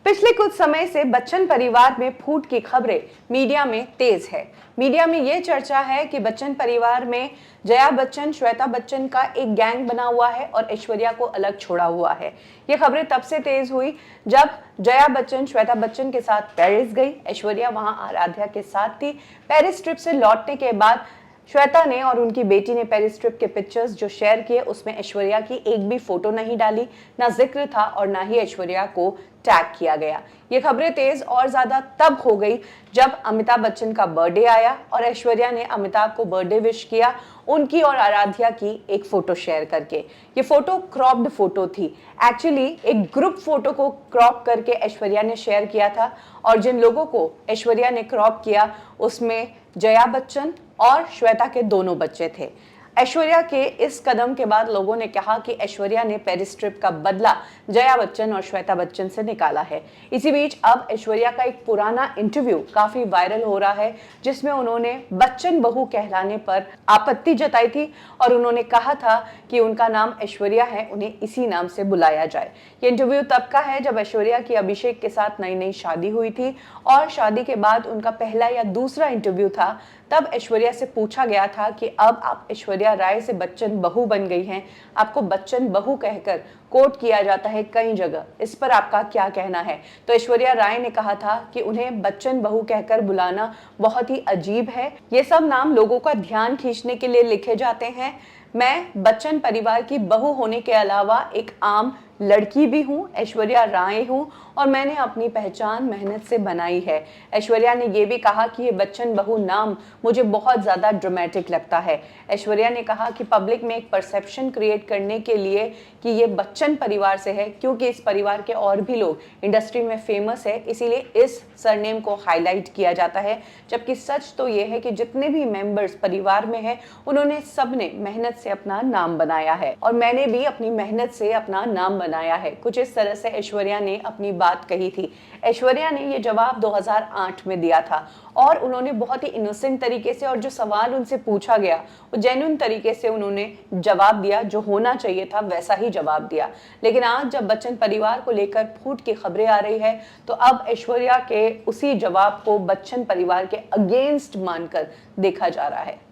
पिछले कुछ समय से बच्चन परिवार में फूट की खबरें मीडिया में तेज है। मीडिया में ये चर्चा है कि बच्चन परिवार में जया बच्चन, श्वेता बच्चन का एक गैंग बना हुआ है और ऐश्वर्या को अलग छोड़ा हुआ है। ये खबरें तब से तेज हुई जब जया बच्चन श्वेता बच्चन के साथ पेरिस गई। ऐश्वर्या वहां आराध्या के साथ थी। पेरिस ट्रिप से लौटने के बाद श्वेता ने और उनकी बेटी ने पेरिस ट्रिप के पिक्चर्स जो शेयर किए उसमें ऐश्वर्या की एक भी फोटो नहीं डाली, ना जिक्र था और ना ही ऐश्वर्या को टैग किया गया। ये खबरें तेज और ज्यादा तब हो गई जब अमिताभ बच्चन का बर्थडे आया और ऐश्वर्या ने अमिताभ को बर्थडे विश किया उनकी और आराध्या की एक फोटो शेयर करके। ये फोटो क्रॉप्ड फोटो थी। एक्चुअली एक ग्रुप फोटो को क्रॉप करके ऐश्वर्या ने शेयर किया था और जिन लोगों को ऐश्वर्या ने क्रॉप किया उसमें जया बच्चन और श्वेता के दोनों बच्चे थे। ऐश्वर्या के इस कदम के बाद लोगों ने कहा कि ऐश्वर्या ने पेरिस ट्रिप का बदला जया बच्चन और श्वेता बच्चन से निकाला है। इसी बीच अब ऐश्वर्या का एक पुराना इंटरव्यू काफी वायरल हो रहा है जिसमें उन्होंने बच्चन बहू कहलाने पर आपत्ति जताई थी और उन्होंने कहा था कि उनका नाम ऐश्वर्या है, उन्हें इसी नाम से बुलाया जाए। ये इंटरव्यू तब का है जब ऐश्वर्या की अभिषेक के साथ नई नई शादी हुई थी और शादी के बाद उनका पहला या दूसरा इंटरव्यू था। तब ऐश्वर्या से पूछा गया था कि अब आप ऐश्वर्या राय से बच्चन बहू बन गई हैं, आपको बच्चन बहू कहकर कोट किया जाता है कई जगह, इस पर आपका क्या कहना है? तो ऐश्वर्या राय ने कहा था कि उन्हें बच्चन बहू कहकर बुलाना बहुत ही अजीब है। ये सब नाम लोगों का ध्यान खींचने के लिए लिखे जाते हैं। मैं बच्चन परिवार की बहू होने के अलावा एक आम लड़की भी हूँ, ऐश्वर्या राय हूँ और मैंने अपनी पहचान मेहनत से बनाई है। ऐश्वर्या ने यह भी कहा कि ये बच्चन बहू नाम मुझे बहुत ज़्यादा ड्रामेटिक लगता है। ऐश्वर्या ने कहा कि पब्लिक में एक परसेप्शन क्रिएट करने के लिए कि ये बच्चन परिवार से है, क्योंकि इस परिवार के और भी लोग इंडस्ट्री में फेमस है, इसीलिए इस सरनेम को हाईलाइट किया जाता है। जबकि सच तो ये है कि जितने भी मेंबर्स परिवार में हैं उन्होंने सबने मेहनत से अपना नाम बनाया है और मैंने भी अपनी मेहनत से अपना नाम बनाया है। कुछ इस तरह से ऐश्वर्या ने अपनी बात कही थी। ऐश्वर्या ने ये जवाब 2008 में दिया था और उन्होंने बहुत ही इनोसेंट तरीके से और जो सवाल उनसे पूछा गया वो जेन्युइन तरीके से उन्होंने जवाब दिया, जो होना चाहिए था वैसा ही जवाब दिया। लेकिन आज जब बच्चन परिवार को लेकर फूट की खबरें आ रही है तो अब ऐश्वर्या के उसी जवाब को बच्चन परिवार के अगेंस्ट मानकर देखा जा रहा है।